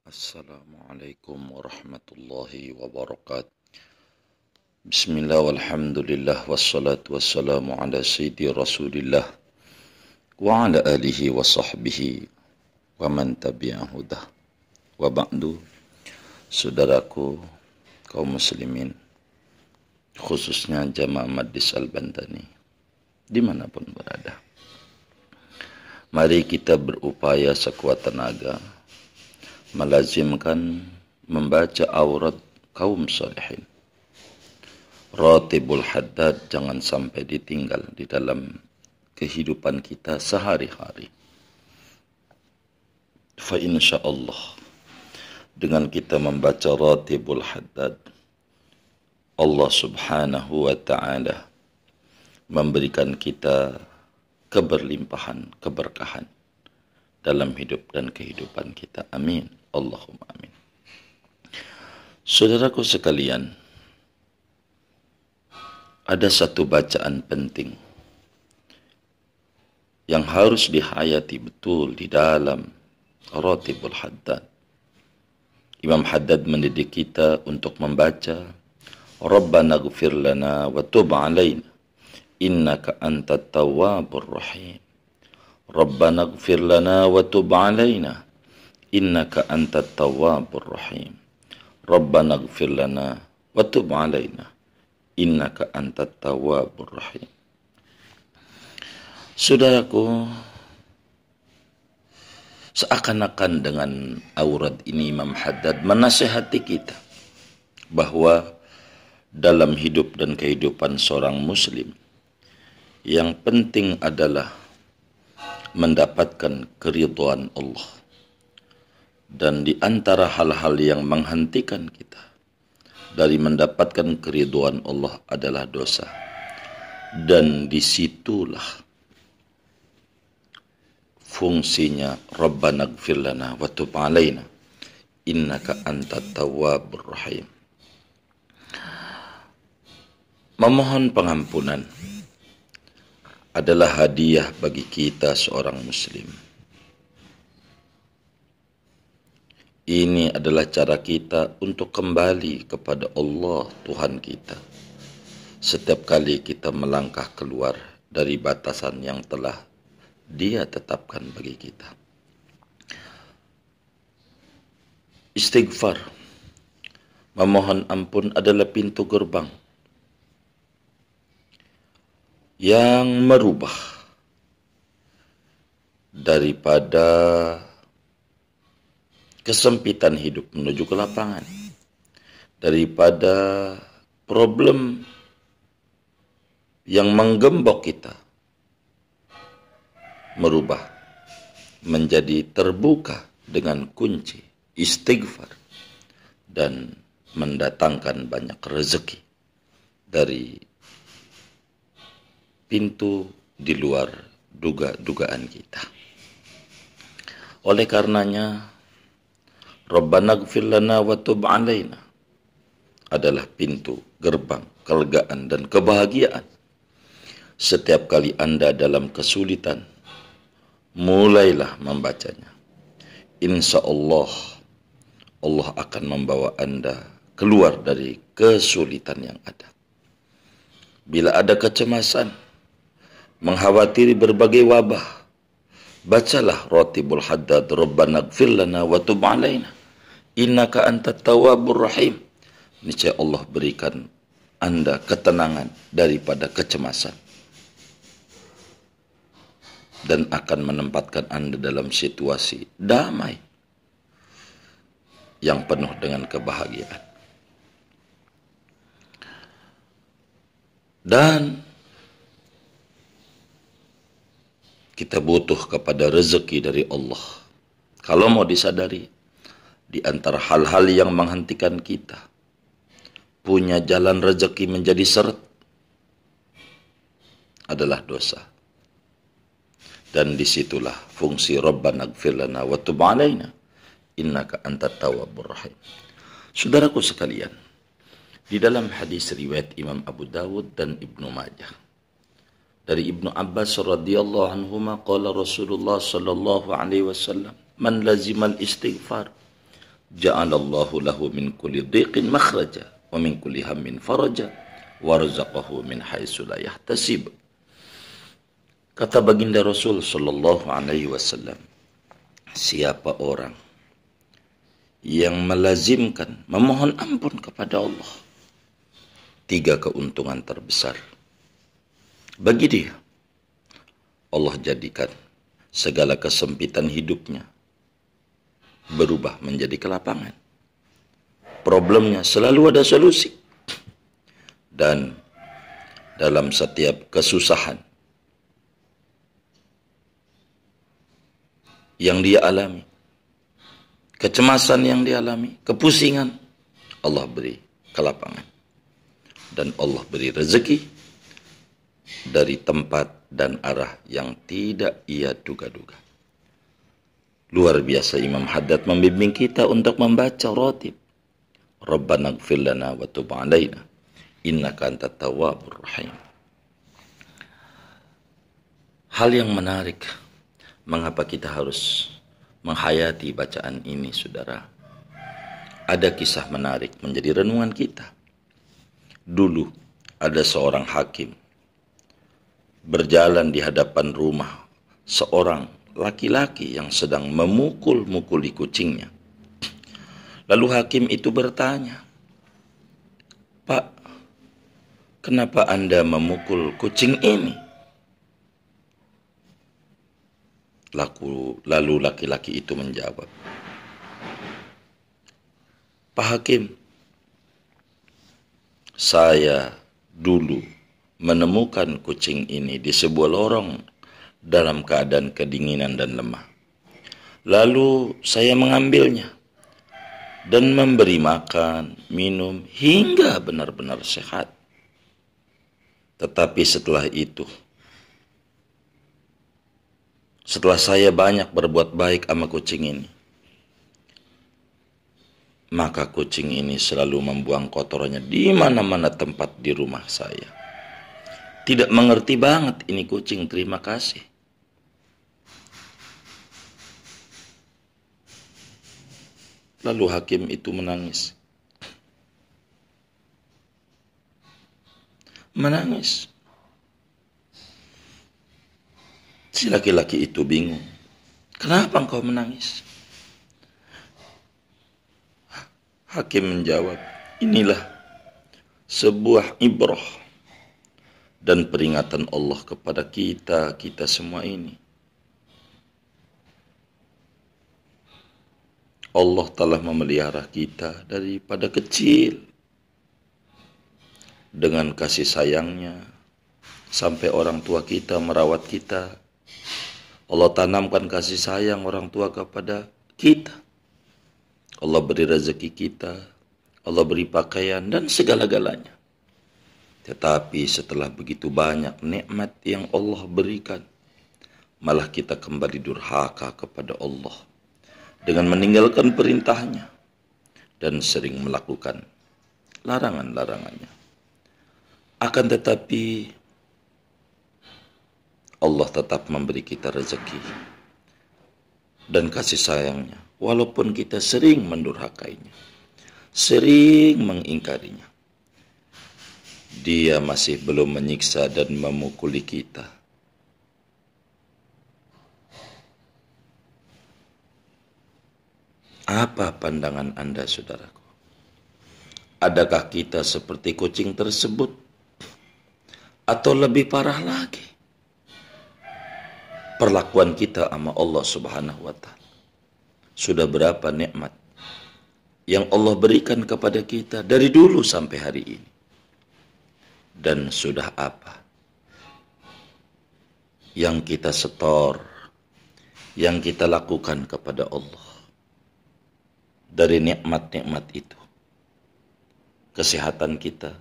Assalamualaikum warahmatullahi wabarakatuh. Bismillah walhamdulillah wassalatu wassalamu ala sayyidi rasulillah wa ala alihi wa sahbihi wa man tabi'ahudah. Wa ba'du, saudaraku kaum muslimin, khususnya jamaah Madis Al-Bantani dimanapun berada, mari kita berupaya sekuat tenaga melazimkan membaca aurat kaum salihin. Ratibul haddad jangan sampai ditinggal di dalam kehidupan kita sehari-hari. Fa insyaallah dengan kita membaca ratibul haddad, Allah subhanahu wa ta'ala memberikan kita keberlimpahan, keberkahan dalam hidup dan kehidupan kita. Amin. Allahumma amin. Saudaraku sekalian, ada satu bacaan penting yang harus dihayati betul di dalam Ratibul Haddad. Imam Haddad mendidik kita untuk membaca Rabbana ighfir lana wa tub alaina innaka antat tawwabur rahim. Rabbana ighfir lana wa tub alaina innaka antat tawwabur rahim. Rabbana ighfir lana wa tub alaina innaka antat tawwabur rahim. Saudaraku, seakan-akan dengan aurat ini Imam Haddad menasihati kita bahwa dalam hidup dan kehidupan seorang muslim yang penting adalah mendapatkan keridhaan Allah. Dan di antara hal-hal yang menghentikan kita dari mendapatkan keridhaan Allah adalah dosa. Dan disitulah fungsinya Rabbana ighfir lana wa tub alaina innaka antat tawwabur rahim. Memohon pengampunan adalah hadiah bagi kita seorang muslim. Ini adalah cara kita untuk kembali kepada Allah Tuhan kita setiap kali kita melangkah keluar dari batasan yang telah Dia tetapkan bagi kita. Istighfar, memohon ampun adalah pintu gerbang yang merubah daripada kesempitan hidup menuju ke lapangan, daripada problem yang menggembok kita merubah menjadi terbuka dengan kunci istighfar dan mendatangkan banyak rezeki dari pintu di luar dugaan kita. Oleh karenanya Rabbana ighfir lana wa tub alaina adalah pintu gerbang kelegaan dan kebahagiaan. Setiap kali Anda dalam kesulitan, mulailah membacanya. Insya Allah, Allah akan membawa Anda keluar dari kesulitan yang ada. Bila ada kecemasan, mengkhawatiri berbagai wabah, bacalah Ratibul Haddad Rabbana ighfir lana wa tub alaina innaka antat tawwabur rahim. Niscaya Allah berikan Anda ketenangan daripada kecemasan dan akan menempatkan Anda dalam situasi damai yang penuh dengan kebahagiaan. Dan kita butuh kepada rezeki dari Allah. Kalau mau disadari, di antara hal-hal yang menghentikan kita punya jalan rezeki menjadi seret adalah dosa. Dan disitulah fungsi Rabbana ighfir lana wa tub alaina innaka antat tawwabur rahim. Saudaraku sekalian, di dalam hadis riwayat Imam Abu Dawud dan Ibnu Majah dari Ibnu Abbas radhiyallahu anhuma qala Rasulullah sallallahu alaihi wasallam man lazimal istighfar ja'alallahu lahu min kulli dhiqin makhraja wa min kulli hammin faraja warzaqahu min haitsu la yahtasib. Kata baginda Rasul sallallahu alaihi wasallam, siapa orang yang melazimkan memohon ampun kepada Allah, 3 keuntungan terbesar bagi dia. Allah jadikan segala kesempitan hidupnya berubah menjadi kelapangan. Problemnya selalu ada solusi. Dan dalam setiap kesusahan yang dia alami, kecemasan yang dia alami, kepusingan, Allah beri kelapangan. Dan Allah beri rezeki dari tempat dan arah yang tidak ia duga-duga. Luar biasa Imam Haddad membimbing kita untuk membaca ratib. Rabbana ighfir lana wa tub 'alaina innaka antat tawwabur rahim. Hal yang menarik, mengapa kita harus menghayati bacaan ini, saudara? Ada kisah menarik menjadi renungan kita. Dulu ada seorang hakim berjalan di hadapan rumah seorang laki-laki yang sedang memukul-mukuli kucingnya. Lalu hakim itu bertanya, "Pak, kenapa Anda memukul kucing ini?" Lalu laki-laki itu menjawab, "Pak Hakim, saya dulu menemukan kucing ini di sebuah lorong dalam keadaan kedinginan dan lemah. Lalu saya mengambilnya dan memberi makan, minum hingga benar-benar sehat. Tetapi setelah itu, setelah saya banyak berbuat baik sama kucing ini, maka kucing ini selalu membuang kotorannya di mana-mana tempat di rumah saya. Tidak mengerti banget ini kucing, terima kasih." Lalu hakim itu menangis. Si laki-laki itu bingung. "Kenapa engkau menangis?" Hakim menjawab, "Inilah sebuah ibrah dan peringatan Allah kepada kita semua ini. Allah telah memelihara kita daripada kecil dengan kasih sayangnya sampai orang tua kita merawat kita. Allah tanamkan kasih sayang orang tua kepada kita. Allah beri rezeki kita, Allah beri pakaian dan segala-galanya. Tetapi setelah begitu banyak nikmat yang Allah berikan, malah kita kembali durhaka kepada Allah dengan meninggalkan perintahnya dan sering melakukan larangan-larangannya. Akan tetapi Allah tetap memberi kita rezeki dan kasih sayangnya, walaupun kita sering mendurhakainya, sering mengingkarinya. Dia masih belum menyiksa dan memukuli kita. Apa pandangan Anda, saudaraku? Adakah kita seperti kucing tersebut? Atau lebih parah lagi, perlakuan kita sama Allah Subhanahu wa Ta'ala? Sudah berapa nikmat yang Allah berikan kepada kita dari dulu sampai hari ini? Dan sudah apa yang kita setor, yang kita lakukan kepada Allah dari nikmat-nikmat itu? Kesehatan kita,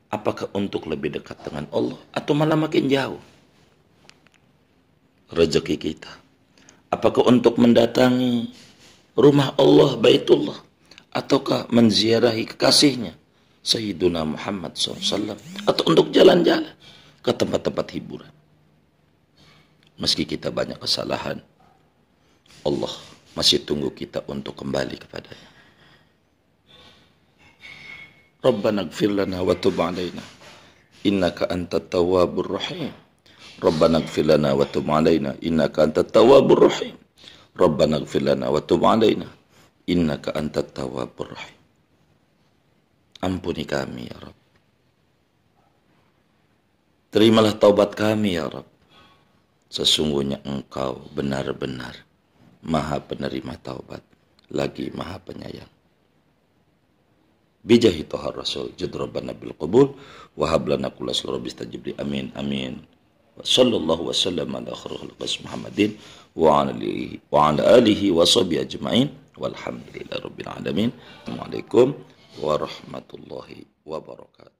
apakah untuk lebih dekat dengan Allah atau malah makin jauh? Rezeki kita, apakah untuk mendatangi rumah Allah, Baitullah, ataukah menziarahi kekasihnya Sayyiduna Muhammad SAW, atau untuk jalan-jalan ke tempat-tempat hiburan? Meski kita banyak kesalahan, Allah masih tunggu kita untuk kembali kepadanya. Rabbana ighfir lana wa tub alaina innaka antat tawwabur rahim. Rabbana ighfir lana wa tub alaina innaka antat tawwabur rahim. Rabbana ighfir lana wa tub alaina innaka antat tawwabur rahim. Ampuni kami ya Rabb. Terimalah taubat kami ya Rabb. Sesungguhnya Engkau benar-benar Maha penerima taubat, lagi Maha penyayang. Bijahi Tohar Rasul Judrabbana bil Qubul wa hablana kulla surabis tajibli amin amin. Wa sallallahu wa sallam ala khairil khalqi Muhammadin wa ala alihi wa sahbihi ajma'in walhamdulillahi rabbil alamin. Assalamualaikum warahmatullahi wabarakatuh.